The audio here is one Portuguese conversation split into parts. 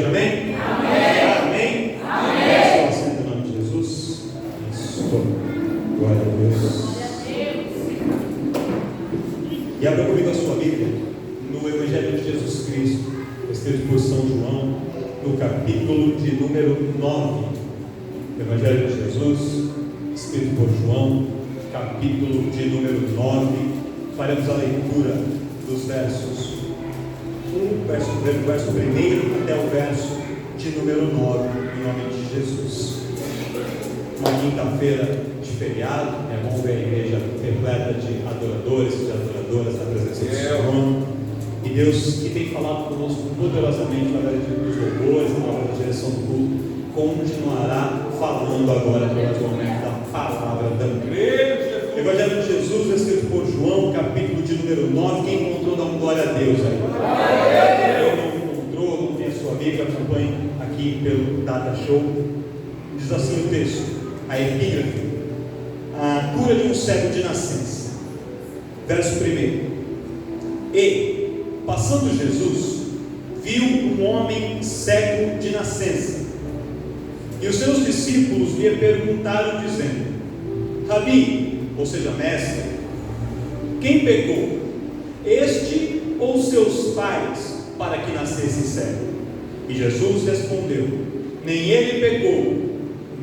amém? Amém? Amém. Assenta em nome de Jesus. Isso. Glória a Deus. E abra comigo a sua Bíblia no Evangelho de Jesus Cristo, escrito por São João, no capítulo de número 9. Evangelho de Jesus, escrito por João, capítulo de número 9. Faremos a leitura dos versos 1 até o verso de número 9, em nome de Jesus. Uma quinta-feira de feriado, é bom ver a igreja repleta de adoradores e de adoradoras na presença do Senhor. E Deus, que tem falado conosco poderosamente através dos louvores, através da direção do culto, continuará falando agora através do momento da palavra também. Evangelho de Jesus, escrito por João, capítulo de número 9. Quem encontrou, dá um glória a Deus aí. Quem não encontrou, não tem a sua Bíblia, acompanhe aqui pelo Data Show. Diz assim o texto, a epígrafe: a cura de um cego de nascença. Verso 1. E, passando Jesus, viu um homem cego de nascença. E os seus discípulos lhe perguntaram, dizendo: Rabi, ou seja, mestre, quem pecou, este ou seus pais, para que nascesse cego? E Jesus respondeu: nem ele pecou,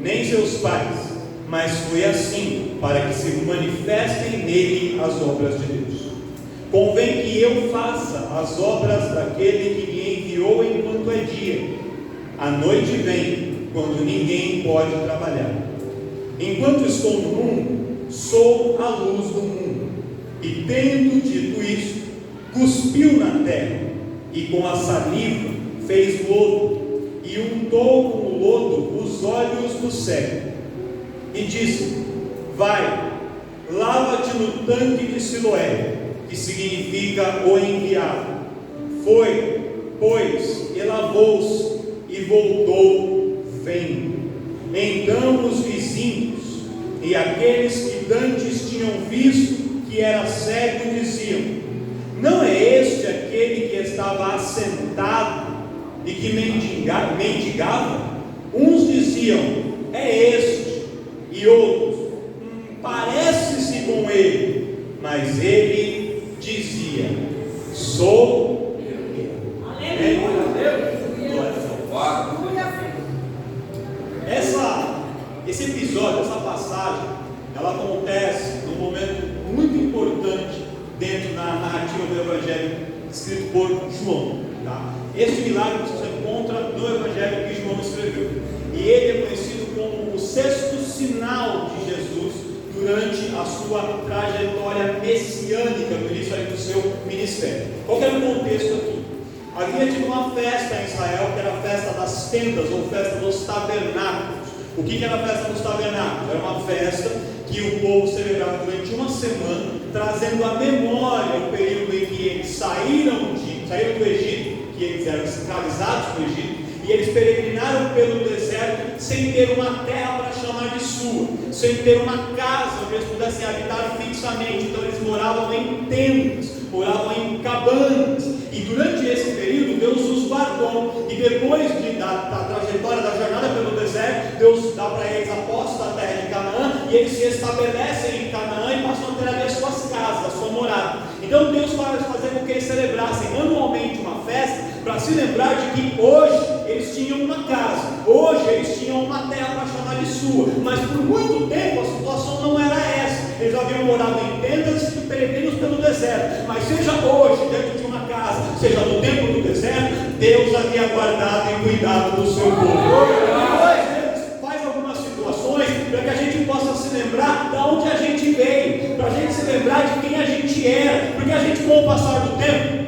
nem seus pais, mas foi assim, para que se manifestem nele as obras de Deus. Convém que eu faça as obras daquele que me enviou enquanto é dia. A noite vem, quando ninguém pode trabalhar. Enquanto estou no mundo, sou a luz do mundo. E tendo dito isso, cuspiu na terra, e com a saliva fez lodo, e untou com o lodo os olhos do cego. E disse: vai, lava-te no tanque de Siloé, que significa o enviado. Foi, pois, e lavou-se, e voltou vendo. Então os vizinhos e aqueles que dantes tinham visto que era cego diziam: não é este aquele que estava assentado e que mendigava? Uns diziam: é este. E outros: parece-se com ele. Mas ele dizia: sou eu. Esse episódio, essa passagem, ela acontece num momento muito importante dentro da narrativa do Evangelho escrito por João. Tá? Esse milagre você encontra no Evangelho que João escreveu. E ele é conhecido como o sexto sinal de Jesus durante a sua trajetória messiânica, no início do seu ministério. Qual era o contexto aqui? Havia tido uma festa em Israel, que era a festa das tendas, ou festa dos tabernáculos. O que era a festa dos tabernáculos? Era uma festa que o povo celebrava durante uma semana, trazendo à memória o período em que eles saíram do Egito, que eles eram escravizados no Egito, e eles peregrinaram pelo deserto sem ter uma terra para chamar de sua, sem ter uma casa onde eles pudessem habitar fixamente. Então eles moravam em tendas, moravam em cabanas, e durante esse período Deus os guardou, e depois da trajetória da jornada pelo deserto, Deus dá para eles a posse da terra de Canaã, e eles se estabelecem em Canaã e passam a ter ali as suas casas, a sua morada. Então Deus faz fazer com que eles celebrassem anualmente uma festa, para se lembrar de que hoje eles tinham uma casa, hoje eles tinham uma terra para chamar de sua, mas por muito tempo a situação não era essa. Eles haviam morado em tendas e peregrinos pelo deserto, mas seja hoje dentro de uma casa, seja no tempo do deserto, Deus havia guardado e cuidado do seu povo. Deus faz algumas situações para que a gente possa se lembrar de onde a gente veio, para a gente se lembrar de quem a gente era, porque a gente, com o passar do tempo,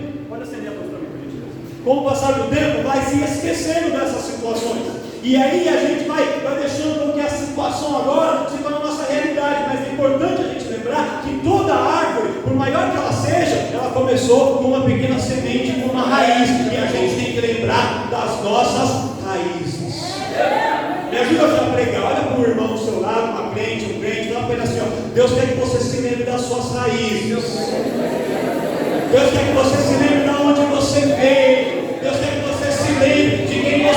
com o passar do tempo, vai se esquecendo dessas situações. E aí a gente vai deixando com que a situação agora se torne a nossa realidade. Mas é importante a gente lembrar que toda árvore, por maior que ela seja, ela começou com uma pequena semente, com uma raiz. E a gente tem que lembrar das nossas raízes. Me ajuda a pregar. Olha para o irmão do seu lado, uma crente, um crente, dá uma coisa assim, ó. Deus quer que você se lembre das suas raízes. Deus quer que você se lembre de onde você veio. Deus quer que você se lembre de quem você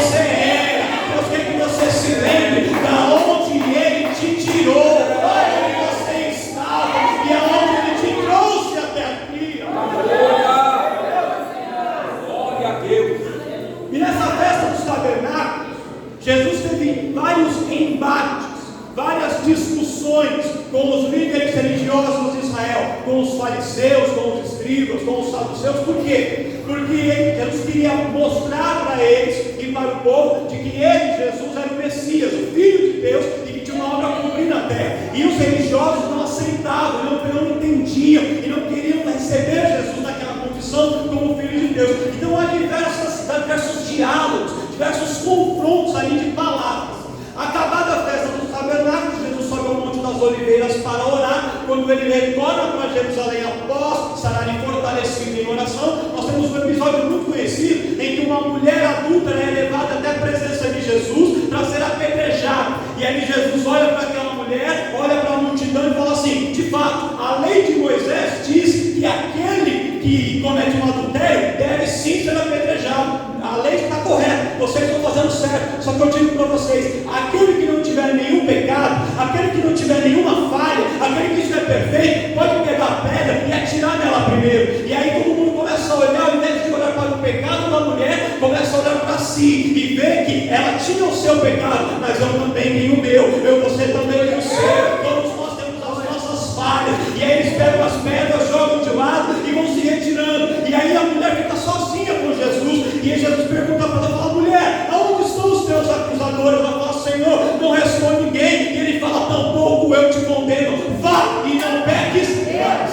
Jesus teve vários embates, várias discussões com os líderes religiosos de Israel, com os fariseus, com os escribas, com os saduceus. Por quê? Porque Jesus queria mostrar para eles e para o povo de que ele, Jesus, era o Messias, o Filho de Deus, e que tinha uma obra a cumprir na terra. E os religiosos não aceitavam, não entendiam e não queriam receber Jesus naquela condição como Filho de Deus. Então há diversos diálogos, diversos confrontos ali de palavras. Acabada a festa dos tabernáculos, Jesus sobe ao Monte das Oliveiras para orar. Quando ele retorna para Jerusalém após estar ali fortalecido em oração, nós temos um episódio muito conhecido em que uma mulher adulta é levada até a presença de Jesus para ser apedrejada. E aí Jesus olha para aquela mulher, olha para a multidão e fala assim: de fato, a lei de Moisés diz que aquele que comete um adultério deve sim ser apedrejado. A lei está correta, vocês estão fazendo certo. Só que eu digo para vocês: aquele que não tiver nenhum pecado, aquele que não tiver nenhuma falha, aquele que estiver perfeito, pode pegar a pedra e atirar nela primeiro. E aí todo mundo começa a olhar, ao invés de olhar para o pecado da mulher, começa a olhar para si e ver que ela tinha o seu pecado, mas eu também tenho o meu, você também tem o seu. Todos nós temos as nossas falhas. E aí eles pegam as pedras, jogam de lado e vão se retirando. E aí a mulher fica sozinha com Jesus. E aí Jesus pergunta para ela, fala: mulher, aonde estão os teus acusadores? Ela fala: Senhor, não responde ninguém. E ele fala: tampouco eu te condeno, vá e não peques mais.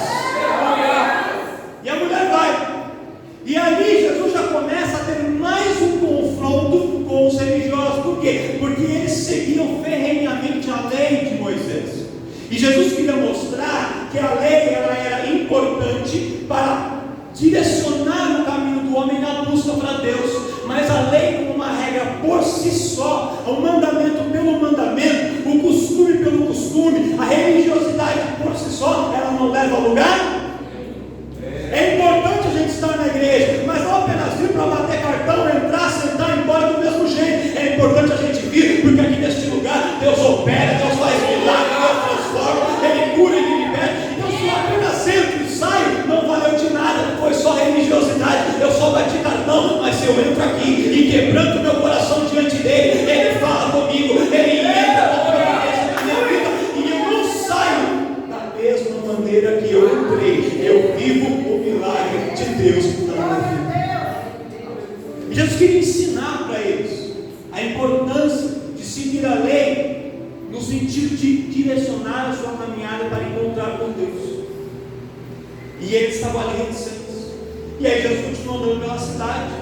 E a mulher vai. E ali Jesus já começa a ter mais um confronto com os religiosos. Por quê? Porque eles seguiam ferrenhamente a lei de Moisés. E Jesus queria mostrar que a lei ela era importante para direcionar o caminho do homem na busca para Deus. Mas a lei como uma regra por si só, o mandamento pelo mandamento, o costume pelo costume, a religiosidade por si só, ela não leva a lugar. É importante a gente estar na igreja, mas não apenas vir para bater cartão, entrar, sentar e ir embora do mesmo jeito. É importante a gente vir, porque aqui neste lugar Deus opera, Deus faz milagre, Deus transforma, Ele cura, Ele liberta. Então se eu apenas entro e saio, não valeu de nada, foi só religiosidade. Eu só bati cartão, mas se eu entro aqui e quebranto meu coração diante dEle, Ele fala comigo, Ele entra com providência na minha vida, e eu não saio da mesma maneira que eu entrei. Eu vivo o milagre de Deus na minha vida. E Jesus queria ensinar para eles a importância de seguir a lei no sentido de direcionar a sua caminhada para encontrar com Deus. E eles estavam ali reticentes. E aí Jesus continuou andando pela cidade.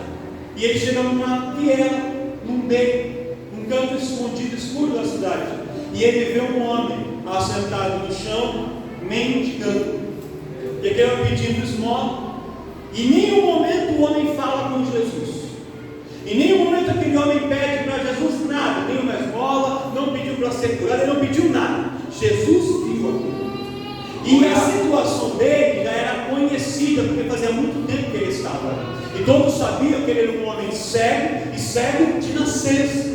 E ele chega numa viela, num beco, num canto escondido, escuro da cidade. E ele vê um homem assentado no chão, mendigando. E aquele homem pedindo esmola. E em nenhum momento o homem fala com Jesus. Em nenhum momento aquele homem pede para Jesus nada, nem uma esmola, não pediu para ser curado, ele não pediu nada. Jesus viu aquilo. E a situação dele já era conhecida, porque fazia muito tempo que ele estava ali. E todos sabiam que ele era um homem cego, e cego de nascença.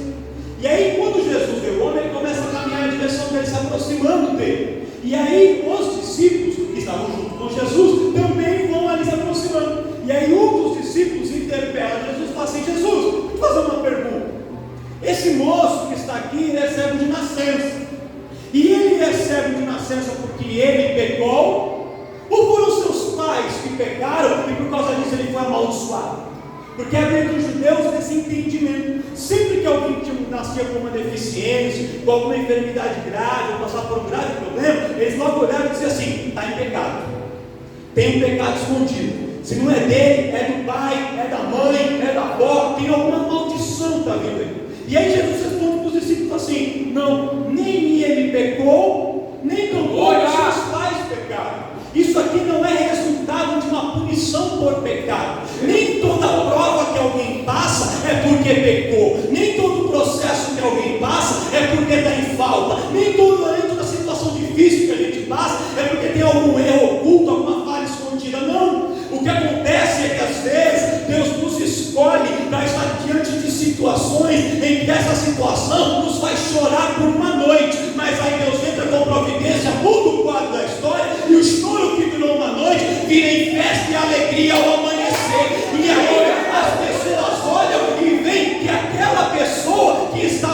E aí quando Jesus vê o homem, ele começa a caminhar em direção dele, se aproximando dele. E aí os discípulos que estavam junto com Jesus também vão ali se aproximando. E aí um dos discípulos interpela Jesus e fala assim: Jesus, vou fazer uma pergunta. Esse moço que está aqui, ele é cego de nascença. E ele é cego de nascença porque ele pecou? Ou foram seus pais que pecaram e por causa disso ele foi amaldiçoado? Porque havia entre os judeus esse entendimento. Sempre que alguém nascia com uma deficiência, com alguma enfermidade grave, ou passava por um grave problema, eles logo olhavam e diziam assim: está em pecado, tem um pecado escondido. Se não é dele, é do pai, é da mãe, é da avó, tem alguma maldição que está vindo aí. E aí Jesus responde para os discípulos assim: não, nem ele pecou, nem tampouco seus pais pecaram. Isso aqui não é resultado de uma punição por pecado. Nem toda prova que alguém passa é porque pecou. Nem todo processo que alguém passa é porque está em falta. Nem toda situação difícil que a gente passa é porque tem algum erro oculto, alguma falha escondida. Não. O que acontece é que às vezes Deus nos escolhe para estar diante de situações em que essa situação nos faz chorar por uma noite, mas aí Deus entra com providência, muda o quadro da história, e o choro que durou uma noite vira em festa e alegria ao amanhecer. E aí as pessoas olham e veem que aquela pessoa que está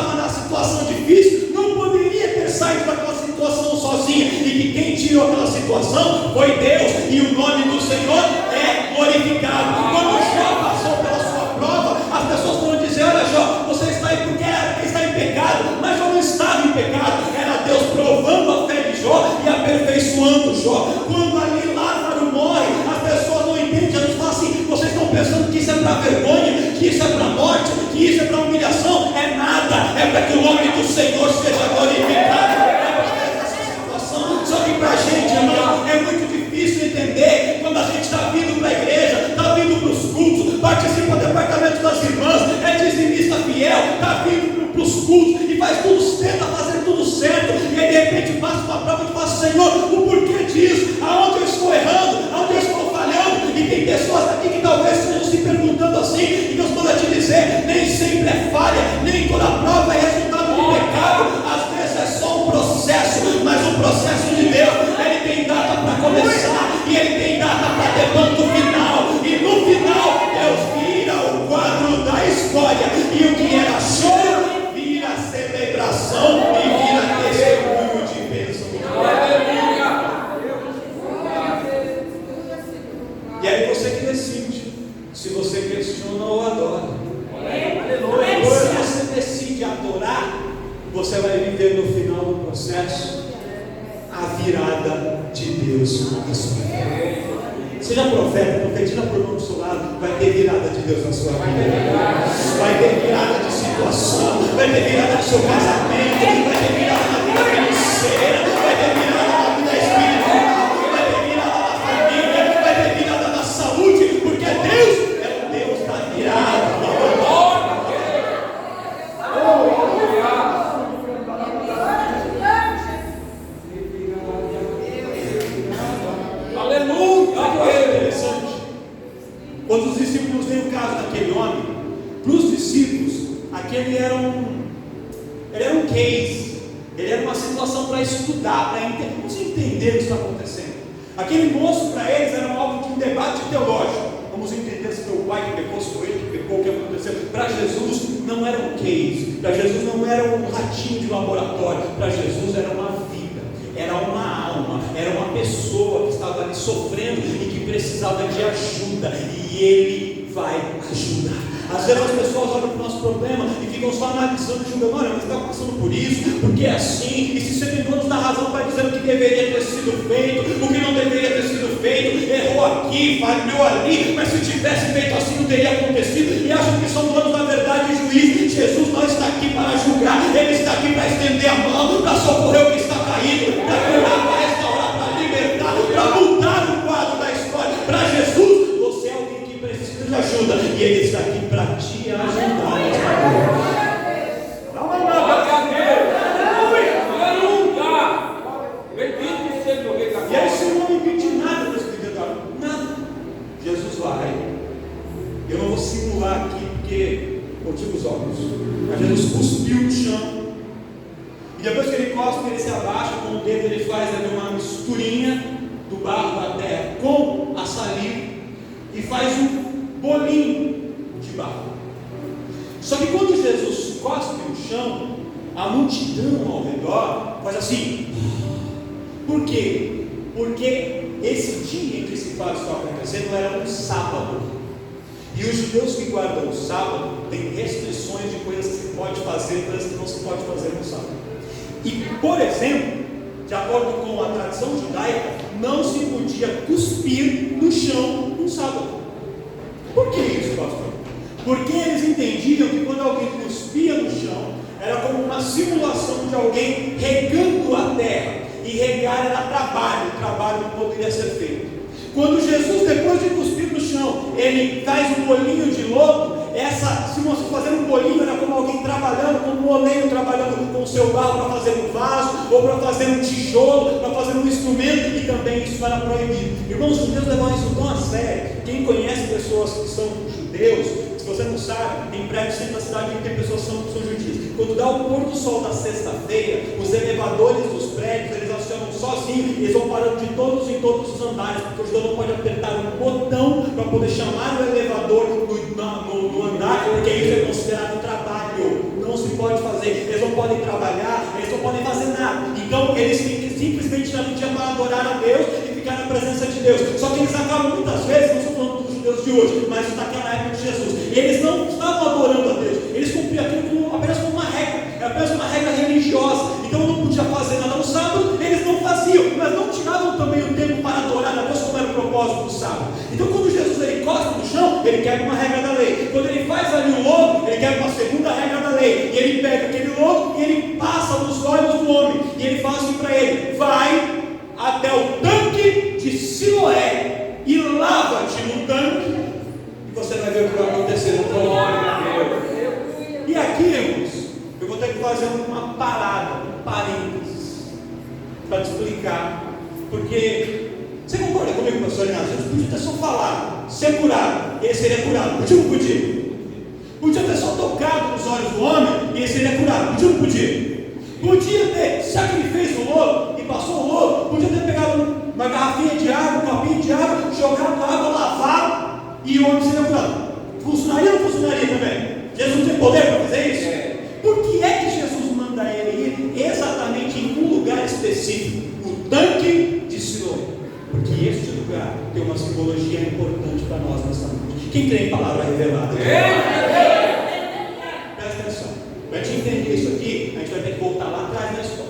situação, foi Deus, e o nome do Senhor é glorificado. Quando Jó passou pela sua prova, as pessoas foram dizer: olha, Jó, você está aí porque está em pecado. Mas Jó não estava em pecado, era Deus provando a fé de Jó e aperfeiçoando Jó. Quando ali Lázaro morre, as pessoas não entendem. Jesus fala assim: vocês estão pensando que isso é para vergonha, que isso é para morte, que isso é para humilhação? É nada, é para que o nome do Senhor seja glorificado. Só que para a gente, irmão, é muito difícil entender quando a gente está vindo para a igreja, está vindo para os cultos, participa do departamento das irmãs, é dizimista fiel, está vindo para os cultos e faz tudo, tenta fazer tudo certo, e aí de repente passa uma prova e fala: Senhor, o porquê disso? Aonde eu estou errando? Aonde eu estou falhando? E tem pessoas aqui que talvez estejam se perguntando assim, e Deus manda te dizer: nem sempre é falha, nem toda prova é resultado de pecado, às vezes é só um processo, mas o processo de Deus, ele tem data para começar, e ele tem data para ter ponto final, e no final Deus vira o quadro da história, e o que era choro vira celebração e vira testemunho de bênção. E aí você que decide se você questiona ou adora. Se você decide adorar, você vai viver no final do processo a virada de Deus na sua vida. Seja profeta, profetiza por mão do seu lado, vai ter virada de Deus na sua vida. Vai ter virada de situação, vai ter virada do seu casamento, vai ter virada na vida financeira, vai ter virada na vida espiritual, vai ter virada na família, vai ter virada na saúde, porque Deus é o Deus da virada. Quando os discípulos veem o caso daquele homem, para os discípulos, aquele era um case, ele era uma situação para estudar, para entender o que está acontecendo. Aquele moço para eles era algo de um debate teológico. Vamos entender se foi o pai que pecou, se foi ele que pecou, o que aconteceu. Para Jesus não era um case, para Jesus não era um ratinho de laboratório, para Jesus era uma vida, era uma alma, era uma pessoa que estava ali sofrendo e que precisava de ajuda, e Ele vai ajudar. Às vezes as pessoas olham para o nosso problema e ficam só analisando e julgando: olha, mas está passando por isso, porque é assim, e se você tem donos da razão, vai dizendo o que deveria ter sido feito, o que não deveria ter sido feito, errou aqui, falhou ali, mas se tivesse feito assim não teria acontecido, e acham que são donos da verdade e juiz. Jesus não está aqui para julgar, Ele está aqui para estender a mão, para socorrer o que está caído, para curar, para restaurar, para libertar, para mudar o quadro da história. Para Jesus, você é alguém que precisa de ajuda, e Ele está aqui para te ajudar. E aí, se eu não me pedi nada para explicar, nada, Jesus vai. Eu não vou simular aqui porque motivos óbvios, mas Jesus cuspiu no chão, e depois que ele cospe, ele se abaixa, com o dedo ele faz ali uma misturinha do barro da terra com a saliva e faz um bolinho de barro. Só que quando Jesus cospe no chão, a multidão ao redor faz assim. Por quê? Porque esse dia em que esse fato está acontecendo era um sábado, e os judeus que guardam o sábado têm restrições de coisas que se pode fazer, coisas que não se pode fazer no sábado. E, por exemplo, de acordo com a tradição judaica, não se podia cuspir no chão no sábado. Por que isso, pastor? Porque eles entendiam que quando alguém cuspia no chão, era como uma simulação de alguém regando a terra, e regar era trabalho, o trabalho não poderia ser feito. Quando Jesus, depois de cuspir no chão, ele faz um bolinho de lodo, se você fazer um bolinho era como alguém trabalhando, como um oleiro trabalhando com o seu barro para fazer um vaso, ou para fazer um tijolo, para fazer um instrumento, e também isso era proibido. Irmãos, os judeus levam isso tão a sério. Quem conhece pessoas que são judeus, se você não sabe, tem prédios sempre na cidade que tem pessoas que são judias. Quando dá o pôr do sol da sexta-feira, os elevadores dos prédios, eles acionam sozinhos, eles vão parando de todos em todos os andares, porque o judeu não pode apertar um botão para poder chamar o elevador no andar, porque isso é considerado trabalho, não se pode fazer, eles não podem trabalhar, eles não podem fazer nada. Então eles têm que simplesmente já não tinha para adorar a Deus e ficar na presença de Deus. Só que eles acabam muitas vezes, não estou falando dos judeus de hoje, mas naquela época de Jesus, eles não estavam adorando a Deus, eles cumpriam aquilo apenas como uma regra, era apenas uma regra religiosa. Então não podia fazer nada no sábado, eles não faziam, mas não tiravam também o tempo para adorar a Deus, como era o propósito do sábado. Então quando Jesus ele encosta no chão, ele quebra uma regra da lei. Quando ele faz ali o lodo, ele quebra uma segunda regra da lei. E ele pega aquele lodo e ele passa nos olhos do homem. E ele fala assim para ele: vai até o tanque de Siloé e lava-te no tanque, e você vai ver o que vai acontecer. Glória a Deus. E aqui, irmãos, eu vou ter que fazer uma parada, um parênteses, para te explicar. Porque você concorda comigo, pastor Inácio? Jesus podia ter só falado, ser curado, e ele seria curado. Podia ou não podia? Podia ter só tocado nos olhos do homem e ele seria curado. Podia ou não podia? Podia ter, já que ele fez o lodo e passou o lodo, podia ter pegado uma garrafinha de água, um copinho de água, jogado na água, lavado e o homem seria curado. Funcionaria ou não funcionaria também? Jesus tem poder para fazer isso? Por que é que Jesus manda ele ir exatamente em um lugar específico? O tanque de Siloé. Porque este lugar tem uma simbologia importante para nós nesta noite. Quem crê em palavra revelada? Presta atenção. Para a gente entender isso aqui, a gente vai ter que voltar lá atrás na história.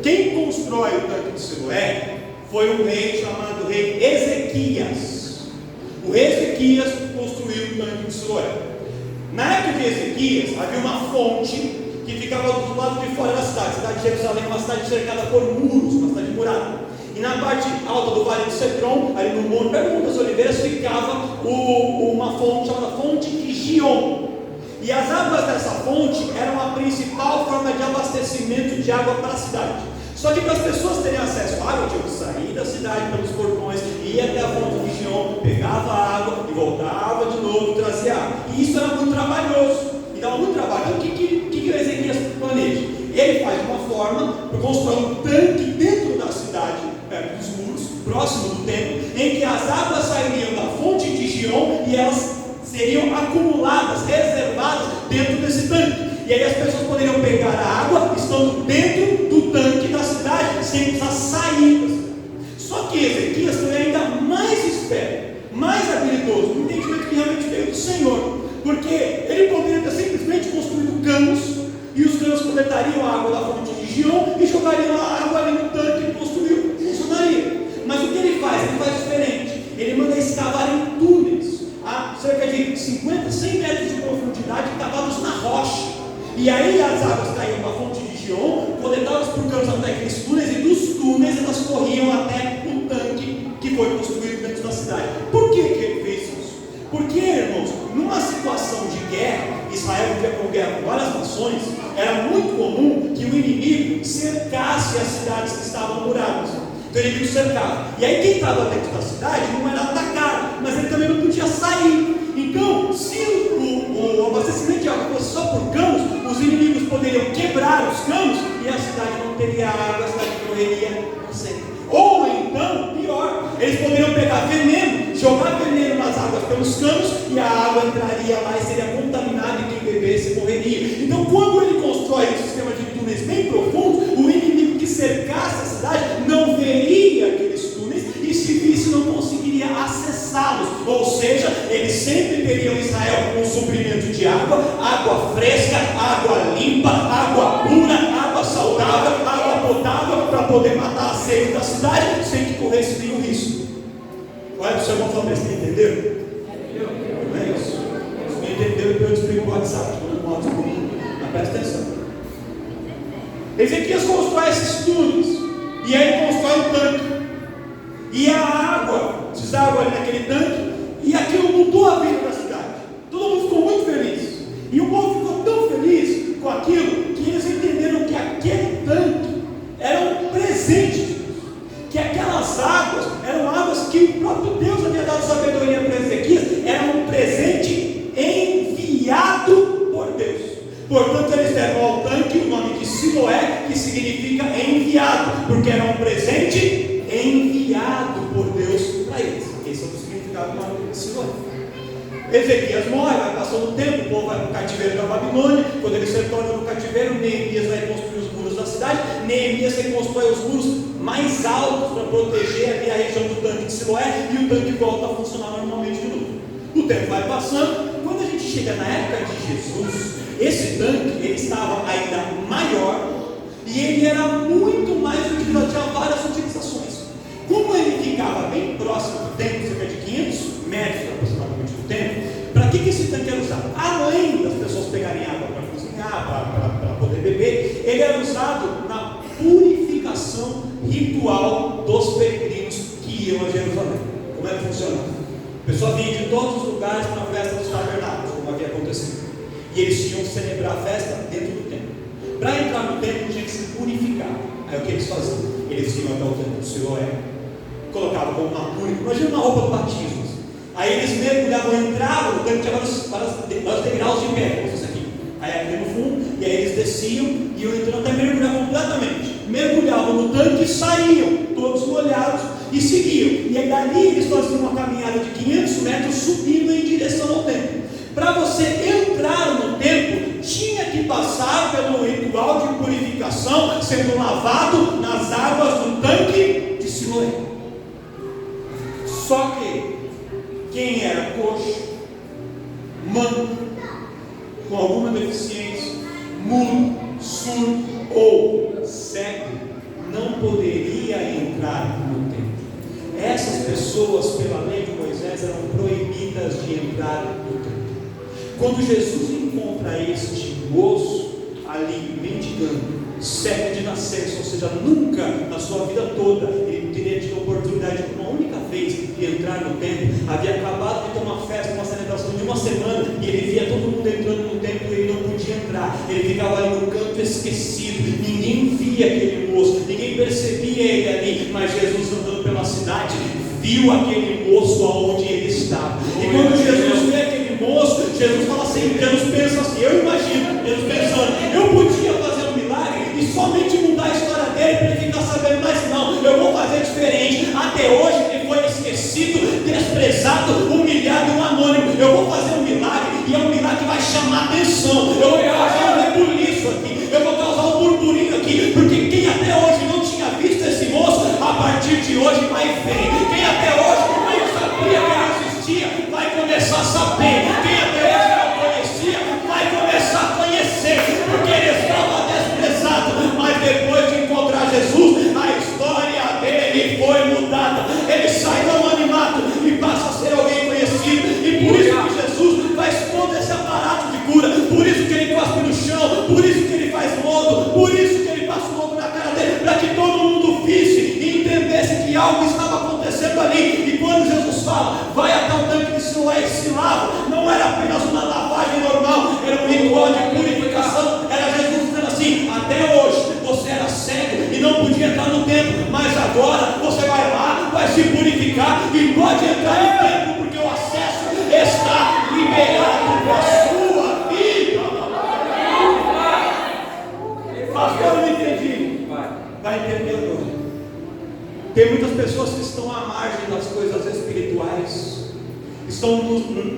Quem constrói o tanque de Siloé foi um rei chamado rei Ezequias. O rei Ezequias construiu o tanque de Siloé. Na época de Ezequias, havia uma fonte que ficava do lado de fora da cidade. A cidade de Jerusalém é uma cidade cercada por muros, uma cidade murada. E na parte alta do vale de Cedron, ali no Monte das Oliveiras, ficava uma fonte chamada Fonte de Gion. E as águas dessa fonte eram a principal forma de abastecimento de água para a cidade. Só que para as pessoas terem acesso à água, tinham que sair da cidade pelos portões, ia até a fonte de Gion, pegava a água e voltava de novo, trazia água. E isso era muito trabalhoso, e dava muito trabalho. Então o que o Ezequias planeja? Ele faz uma forma para construir um tanque dentro da cidade, perto dos muros, próximo do templo, em que as águas sairiam da fonte de Gion e elas seriam acumuladas, reservadas dentro desse tanque. E aí as pessoas poderiam pegar a água estando dentro do tanque da cidade, sem precisar sair da cidade. Só que Ezequias foi ainda mais esperto, mais habilidoso, no entendimento que realmente veio do Senhor, porque ele poderia ter simplesmente construído canos, e os canos coletariam a água da fonte de Gion e jogariam a água ali no tanque que ele construiu. Funcionaria. Mas o que ele faz? Ele faz diferente. Ele manda escavar em túneis a cerca de 50, 100 metros de profundidade, cavados na rocha. E aí as águas caíam para a fonte de Gion, coletadas por canos até aqueles túneis, e dos túneis elas corriam até o tanque que foi construído dentro da cidade. Por que ele fez isso? Porque, irmãos, numa situação de guerra, Israel vivia com guerra com várias nações, era muito comum que o inimigo cercasse as cidades que estavam muradas. Então o inimigo cercava. E aí quem estava dentro da cidade não era atacado, mas ele também não podia sair. Então, se o abastecimento de água fosse só por canos, os inimigos poderiam quebrar os canos e a cidade não teria água, a cidade correria seca. Ou então, pior, eles poderiam pegar veneno, jogar veneno nas águas pelos canos e a água entraria lá e seria contaminada e quem bebesse morreria. Então, quando ele constrói um sistema de túneis bem profundos, o inimigo que cercasse a cidade não veria aqueles túneis e, se visse, não conseguiria acessá-los. Ou seja, eles sempre teriam em Israel um suprimento de água, água fresca, água limpa, água pura, água saudável, água potável, para poder matar a sede da cidade sem que corresse nenhum risco. Olha para o seu irmão e fala: você entendeu? Não é isso? Se não entendeu, depois eu explico o WhatsApp, mas presta atenção. Ezequias constrói esses túneis, e aí ele constrói um tanque, e a água desagua ali naquele tanque, e aquilo mudou a vida da cidade. Todo mundo ficou muito feliz, e o povo ficou tão feliz com aquilo, que eles entenderam que aquele tanque era um presente de Deus, que aquelas águas eram águas que o próprio Deus havia dado sabedoria para Ezequias, era um presente enviado por Deus. Portanto, eles deram ao tanque o nome de Siloé, que significa enviado, porque era um presente enviado por Deus para eles. Esse é o significado do nome de Siloé. Ezequias morre, vai passar passou um tempo, o povo vai para o cativeiro da Babilônia. Quando eles retornam no cativeiro, Neemias vai construir os muros da cidade. Neemias reconstrói os muros mais altos para proteger ali a região do tanque de Siloé, e o tanque volta a funcionar normalmente de novo. O tempo vai passando. Quando a gente chega na época de Jesus, esse tanque ele estava ainda maior e ele era muito mais utilizado, tinha várias utilizações. Como ele ficava bem próximo do templo, cerca de 500 metros aproximadamente do templo, para que esse tanque era usado? Além das pessoas pegarem água para cozinhar, para poder beber, ele era usado na purificação ritual dos peregrinos que iam a Jerusalém. Como é que funcionava? A pessoa vinha de todos os lugares para a festa dos tabernáculos, como havia acontecido, e eles tinham que celebrar a festa dentro do templo. Para entrar no templo tinha que se purificar. Aí o que eles faziam? Eles iam até o templo de Siloé, colocavam como uma túnica, imagina uma roupa do batismo. Aí eles mergulhavam, entravam no templo, tinha vários degraus de pedra, como isso aqui. Aí aqui no fundo, e aí eles desciam, iam entrando até mergulhar completamente. Mergulhavam no tanque e saíam, todos molhados, e seguiam. E aí dali eles faziam uma caminhada de 500 metros subindo em direção ao templo. Para você entrar no templo, tinha que passar pelo ritual de purificação, sendo lavado nas águas do tanque de Siloé. Só que quem era coxo, manco, com alguma deficiência, mudo, surdo ou cego, não poderia entrar no templo. Essas pessoas, pela lei de Moisés, eram proibidas de entrar no templo. Quando Jesus encontra este moço ali mendigando, cego de nascença, ou seja, nunca na sua vida toda ele teria tido a oportunidade de uma única vez de entrar no templo. Havia acabado de ter uma festa, uma celebração de uma semana, e ele via todo mundo entrando no templo e ele não podia entrar. Ele ficava ali no canto esquecido, ninguém via aquele moço, ninguém percebia ele ali, mas Jesus andando pela cidade viu aquele moço aonde ele estava. E quando Jesus vê aquele moço, Jesus fala assim, Jesus pensa assim, eu imagino Jesus pensando, eu podia fazer um milagre e somente mudar a história dele para ele ficar sabendo, mas não, eu vou fazer diferente. Até hoje ele foi esquecido, desprezado, humilhado e um anônimo. Eu vou fazer um milagre, e é um milagre que vai chamar atenção. Eu vou causar um rebuliço aqui, eu vou causar um burburinho aqui, porque quem até hoje não tinha visto esse moço, a partir de hoje vai ver. Quem até hoje não sabia que ele existia, vai começar a saber. Quem até hoje não conhecia, vai começar a conhecer, porque ele estava desprezado, mas depois de encontrar Jesus, a história dele foi mudada. Ele sai do anonimato e passa a ser alguém conhecido, e por isso que Jesus faz todo esse aparato de cura, por isso que ele cospe no chão, por isso que ele faz lodo, por isso que ele passa o lodo na cara dele, para que todo mundo visse e entendesse que algo estava acontecendo ali. E quando Jesus fala, vai até o tanque de Siloé e se lava, não era apenas uma lavagem normal, era um ritual de purificação. Era Jesus dizendo assim, até hoje você era cego e não podia entrar no templo, mas agora você vai lá, vai se purificar e pode entrar no templo, porque o acesso está liberado para a sua vida. Pastor, eu não entendi. Vai entender agora. Tem muitas pessoas que estão à margem das coisas espirituais, estão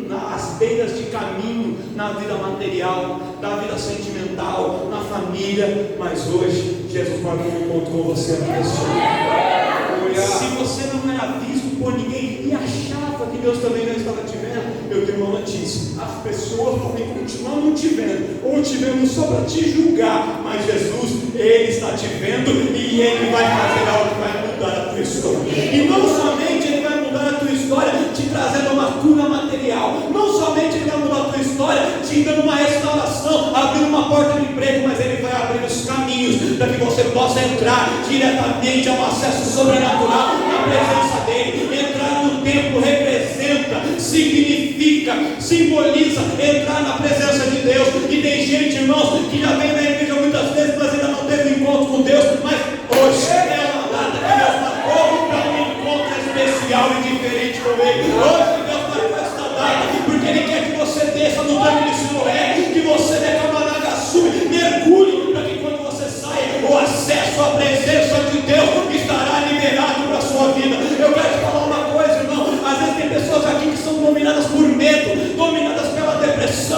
nas beiras de caminho, na vida material, na vida sentimental, na família, mas hoje Jesus marcou um encontro com você aqui nesse lugar. Se você não era visto por ninguém e achava que Deus também não estava te vendo, eu tenho uma notícia: as pessoas podem continuar não te vendo, ou te vendo só para te julgar, mas Jesus, Ele está te vendo e Ele vai fazer algo que vai mudar a tua história. E não somente Ele vai mudar a tua história te trazendo uma cura material, não somente Ele vai mudar a tua história te dando uma restauração, abrindo uma porta de emprego, mas Ele vai abrir os caminhos para que você possa entrar diretamente a um acesso sobrenatural na presença dEle. Entrar no templo representa, significa, simboliza entrar na presença de Deus. E tem gente, irmãos, que já vem na igreja muitas vezes, mas ainda não teve um encontro com Deus, mas hoje é uma data que Deus marcou para um encontro especial e diferente com Ele. Hoje Deus marcou esta data porque Ele quer que você desça no tanque de Siloé, que você dê Kamanagaçu, mergulhe, para que quando você saia, o acesso à presença de Deus estará liberado para a sua vida. Eu quero te falar uma coisa, irmão. Às vezes tem pessoas aqui que são dominadas por medo, dominadas pela depressão,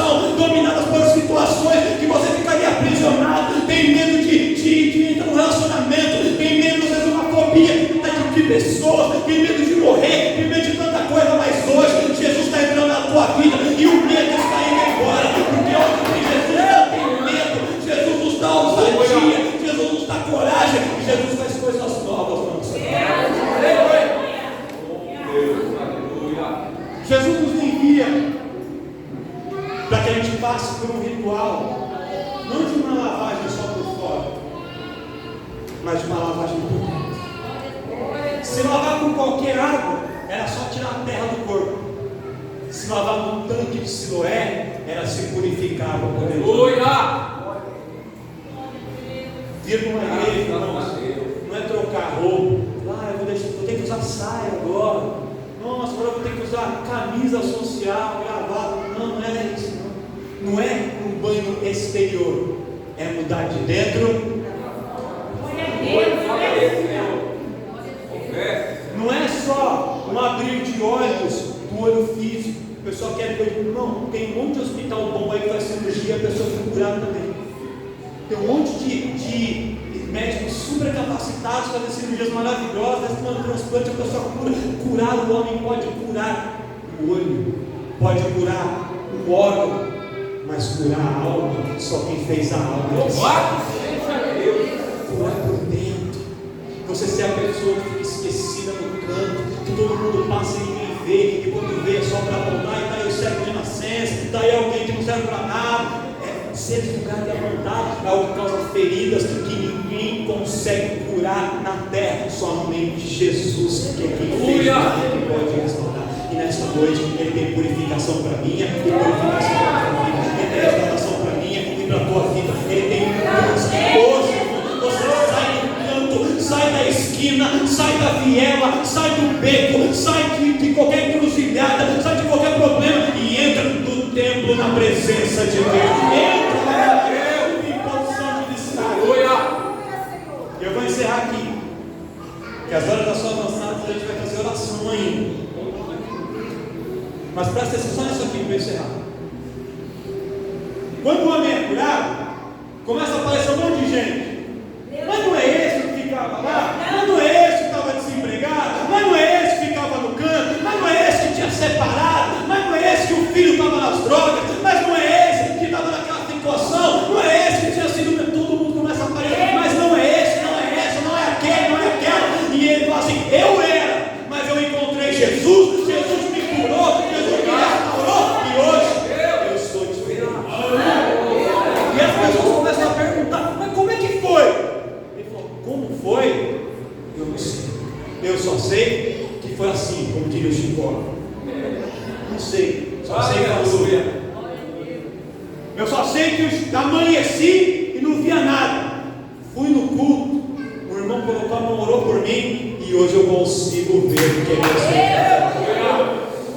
pessoas, tem medo de morrer, tem medo de tanta coisa, mas hoje Jesus está entrando na tua vida e o medo está indo embora, porque onde tem Jesus não tem medo. Jesus nos dá ousadia, Jesus nos dá coragem, e Jesus faz coisas novas na nossa vida. Jesus nos envia para que a gente passe por um ritual, não de uma lavagem só por fora, mas de uma lavagem por dentro. Se lavar com qualquer água, era só tirar a terra do corpo. Se lavar no tanque de Siloé, era se purificar para poder vir numa igreja, irmãos, não é trocar roupa. Eu vou ter que usar saia agora. Nossa, agora eu vou ter que usar camisa social, gravata. Não é isso. Não é um banho exterior, é mudar de dentro. Não é só um abrir de olhos do olho físico. O pessoal quer ver, irmão, tem um monte de hospital bom aí que faz cirurgia, a pessoa fica curada também. Tem um monte de médicos super capacitados fazendo cirurgias maravilhosas, fazendo transplante, a pessoa cura. Curar o homem pode curar o olho, pode curar o órgão, mas curar a alma, só quem fez a alma. Curar por dentro. Você ser a pessoa que fica esquecida no canto, que todo mundo passa e ninguém vê, e quando vê é só para apontar, e daí o cego de nascença, daí alguém que não serve para nada. Ser julgado e apontado é algo que causa feridas que ninguém consegue curar na terra, somente Jesus, que é quem fez, que pode restaurar. E nesta noite Ele tem purificação para a minha, tem purificação para a tua vida, Ele tem restauração para a minha e para a tua vida. Ele tem mudança. Hoje você sai do canto, sai da esquina, sai da viela, sai do beco, sai de qualquer encruzilhada, sai de qualquer problema e entra no templo na presença de Deus. Entra em posição de destaque. Eu vou encerrar aqui, que as horas da sua avançada a gente vai fazer oração ainda. Mas presta atenção só nisso aqui para eu encerrar. Quando o homem é curado, começa a aparecer um monte de gente. Mas não é esse que ficava lá? Mas não é esse que estava desempregado? Mas não é esse que ficava no canto? Mas não é esse que tinha separado? Mas não é esse que o filho estava nas drogas? Mas não é esse que estava naquela situação? Não é esse que tinha sido... Todo mundo começa a aparecer. Mas não é esse, não é essa, não é aquele, não é aquela. E ele fala assim, eu era, mas eu encontrei Jesus, Jesus me curou, Jesus me restaurou, e hoje eu sou diferente. E as pessoas começam a perguntar, mas como é que foi? Ele falou, como foi? Eu não sei. Eu só sei que foi assim, como diria o Chico. Não sei. Só sei que foi. Eu só sei que amanheci e não via nada. Fui no culto, o irmão colocou a mão, orou por mim e hoje eu consigo ver o que é Deus.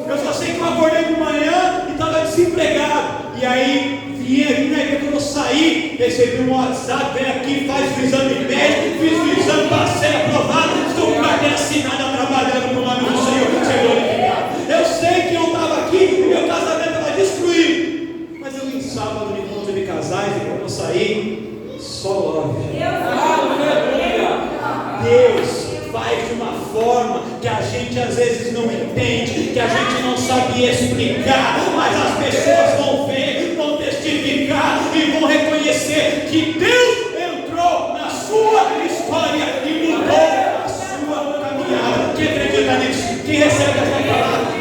Eu só sei que eu acordei de manhã e estava desempregado. E aí vim na igreja, quando eu saí, recebi um WhatsApp, vem aqui, faz o exame médico, fiz o exame, passei, aprovado, estou com carteira assinada, trabalhando no nome do Senhor, eu sei que eu estava aqui e meu casamento estava destruído, mas eu em sábado no encontro de casais, e quando eu saí, só love. Deus faz de uma forma que a gente às vezes não entende, que a gente não sabe explicar, mas as pessoas vão ver, vão testificar e vão reconhecer que Deus entrou na sua história e mudou a sua caminhada. Quem acredita nisso? Quem recebe essa palavra?